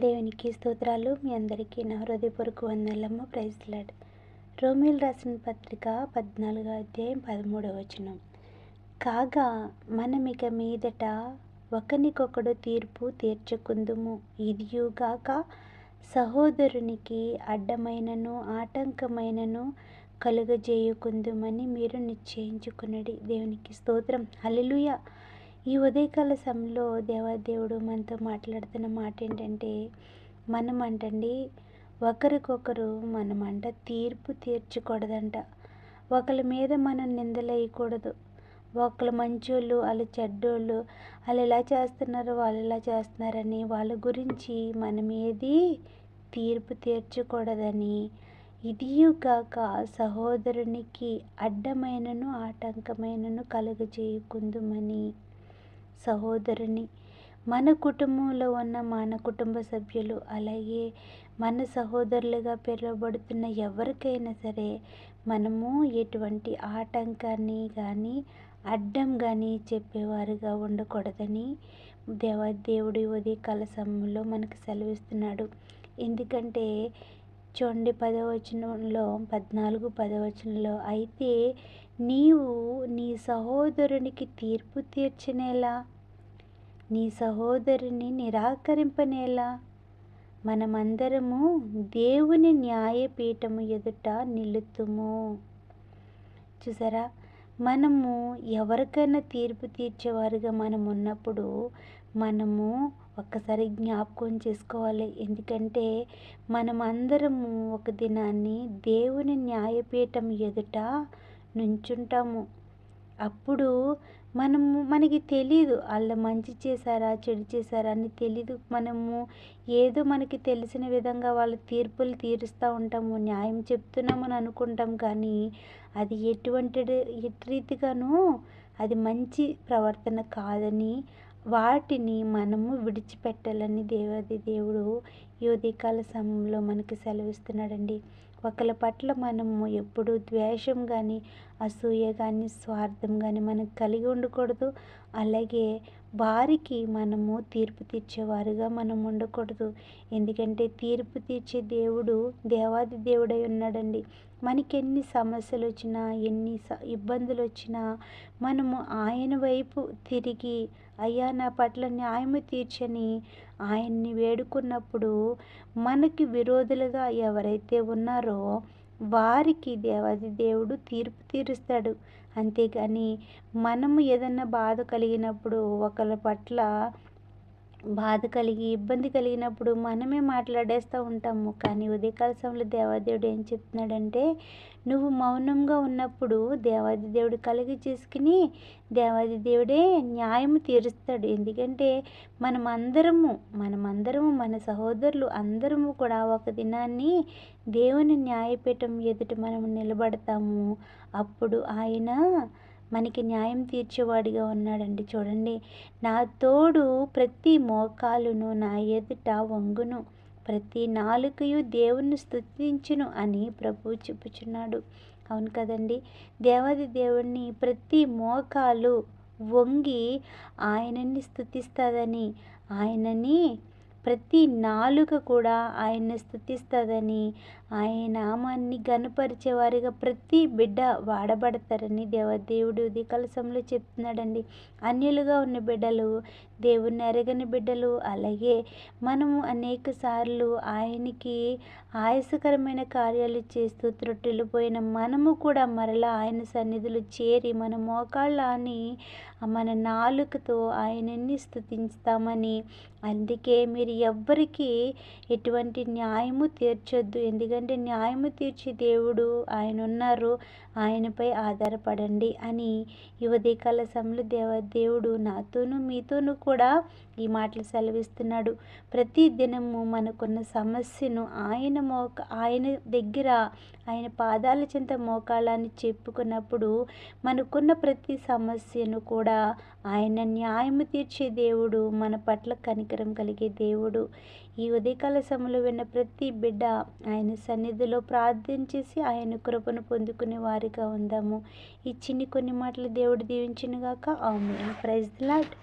దేవునికి స్తోత్రాలు. మీ అందరికీ నా హృదయపూర్వక వందనములు. Praise lord. రోమీయులకు రాసిన పత్రిక 14వ అధ్యాయం 13వ వచనం. కాగా మనమిక మీదట ఒకనికొకడు తీర్పు తీర్చుకుందుము. ఇదియుగాక సహోదరునికి అడ్డమైనను ఆటంకమైనను కలుగజేయకుందుమని మీరు నిశ్చయించుకొనుడి. దేవునికి స్తోత్రం. హల్లెలూయా. ఈ ఉదయకాల సమయంలో దేవాదేవుడు మనతో మాట్లాడుతున్న మాట ఏంటంటే, మనమంటండి ఒకరికొకరు మనమంట తీర్పు తీర్చకూడదంట. ఒకరి మీద మనం నిందలేయకూడదు. ఒకళ్ళు మంచోళ్ళు, వాళ్ళు చెడ్డోళ్ళు, వాళ్ళు ఇలా చేస్తున్నారు, వాళ్ళు ఇలా చేస్తున్నారని వాళ్ళ గురించి మనం ఏది తీర్పు తీర్చకూడదని, ఇదియుగాక సహోదరునికి అడ్డమైనను ఆటంకమైనను కలుగజేయకుందుమని. సహోదరుని మన కుటుంబంలో ఉన్న మన కుటుంబ సభ్యులు, అలాగే మన సహోదరులుగా పిలువబడుతున్న ఎవరికైనా సరే మనము ఎటువంటి ఆటంకాన్ని కానీ అడ్డం కానీ చెప్పేవారుగా ఉండకూడదని దేవుడి ఉదయకాల సమయంలో మనకు సెలవిస్తున్నాడు. ఎందుకంటే చూడండి 10వ వచనంలో 10వ వచనంలో, అయితే నీవు నీ సహోదరునికి తీర్పు తీర్చనేలా, నీ సహోదరుని నిరాకరింపనేలా, మనమందరము దేవుని న్యాయపీఠము ఎదుట నిలుతుము. చూసారా, మనము ఎవరికైనా తీర్పు తీర్చేవారుగా మనం ఉన్నప్పుడు మనము ఒక్కసారి జ్ఞాపకం చేసుకోవాలి. ఎందుకంటే మనమందరము ఒక దినాన్ని దేవుని న్యాయపీఠం ఎదుట నుంచుంటాము. అప్పుడు మనకి తెలీదు వాళ్ళు మంచి చేశారా చెడు చేశారా అని తెలీదు. మనము ఏదో మనకి తెలిసిన విధంగా వాళ్ళ తీర్పులు తీరుస్తూ ఉంటాము, న్యాయం చెప్తున్నామని అనుకుంటాం. కానీ అది ఎటు రీతిగానూ అది మంచి ప్రవర్తన కాదని వాటిని మనము విడిచిపెట్టాలని దేవుడు ఈ ఉదయకాల సమయంలో మనకి సెలవిస్తున్నాడండి. ఒకళ్ళ పట్ల మనము ఎప్పుడు ద్వేషం కానీ అసూయ కానీ స్వార్థం కానీ మనకు కలిగి ఉండకూడదు. అలాగే వారికి మనము తీర్పు తీర్చేవారుగా మనం ఉండకూడదు. ఎందుకంటే తీర్పు తీర్చే దేవుడు దేవాది దేవుడై ఉన్నాడండి. మనకి ఎన్ని సమస్యలు వచ్చినా ఎన్ని ఇబ్బందులు వచ్చినా మనము ఆయన వైపు తిరిగి, అయ్యా నా పట్ల న్యాయము తీర్చని ఆయన్ని వేడుకున్నప్పుడు మనకి విరోధులుగా ఎవరైతే ఉన్నారో వారికి దేవాది దేవుడు తీర్పు తీరుస్తాడు. అంతేగాని మనము ఏదన్నా బాధ కలిగినప్పుడు, ఒకళ్ళ పట్ల బాధ కలిగి ఇబ్బంది కలిగినప్పుడు మనమే మాట్లాడేస్తూ ఉంటాము. కానీ ఉదయకాల సమయంలో దేవాదేవుడు ఏం చెప్తున్నాడంటే, నువ్వు మౌనంగా ఉన్నప్పుడు దేవాది దేవుడు కలిగి చేసుకుని దేవాది దేవుడే న్యాయం తీరుస్తాడు. ఎందుకంటే మనమందరము మన సహోదరులు అందరము కూడా ఒక దినాన్ని దేవుని న్యాయపీఠం ఎదుట మనం నిలబడతాము. అప్పుడు ఆయన మనకి న్యాయం తీర్చేవాడిగా ఉన్నాడండి. చూడండి, నా తోడు ప్రతి మోకాలును నా ఎదుట వంగును, ప్రతి నాలుకయు దేవుని స్తుతించును అని ప్రభువు చెప్పుచున్నాడు. అవును కదండి, దేవాది దేవుణ్ణి ప్రతి మోకాలు వంగి ఆయనని స్తుతిస్తుందని, ఆయనని ప్రతి నాలుక కూడా ఆయన్ని స్తుతిస్తుందని, ఆయన నామాన్ని ఘనపరిచేవారిగా ప్రతి బిడ్డ వాడబడతారని దేవుడు ఉదయకాల సమయంలో చెప్తున్నాడండి. అన్యులుగా ఉన్న బిడ్డలు, దేవుణ్ణి ఎరగని బిడ్డలు, అలాగే మనము అనేక సార్లు ఆయనకి ఆయాసకరమైన కార్యాలు చేస్తూ త్రొట్టిల్లిపోయిన మనము కూడా మరలా ఆయన సన్నిధిలో చేరి మన మోకాళ్ళ అని మన నాలుకతో ఆయనని స్తుతిస్తామని. అందుకే మీరు ఎవ్వరికి ఎటువంటి న్యాయము తీర్చొద్దు. ఎందుకంటే న్యాయము తీర్చే దేవుడు ఆయన ఉన్నారు, ఆయనపై ఆధారపడండి అని ఈ ఉదయకాల సమయంలో దేవుడు నాతోనూ మీతోనూ కూడా ఈ మాటలు సెలవిస్తున్నాడు. ప్రతి దినము మనకున్న సమస్యను ఆయన దగ్గర ఆయన పాదాల చెంత మోకాళ్ళని చెప్పుకున్నప్పుడు మనకున్న ప్రతి సమస్యను కూడా ఆయన న్యాయము తీర్చే దేవుడు, మన పట్ల కనికరం కలిగే దేవుడు. ఈ ఉదయకాల సమయంలో విన్న ప్రతి బిడ్డ ఆయన సన్నిధిలో ప్రార్థన చేసి ఆయన కృపను పొందుకునే వారిగా ఉందాము. ఈ కొన్ని మాటలు దేవుడు దీవించునుగాక. ఆమేన్. Praise the lord.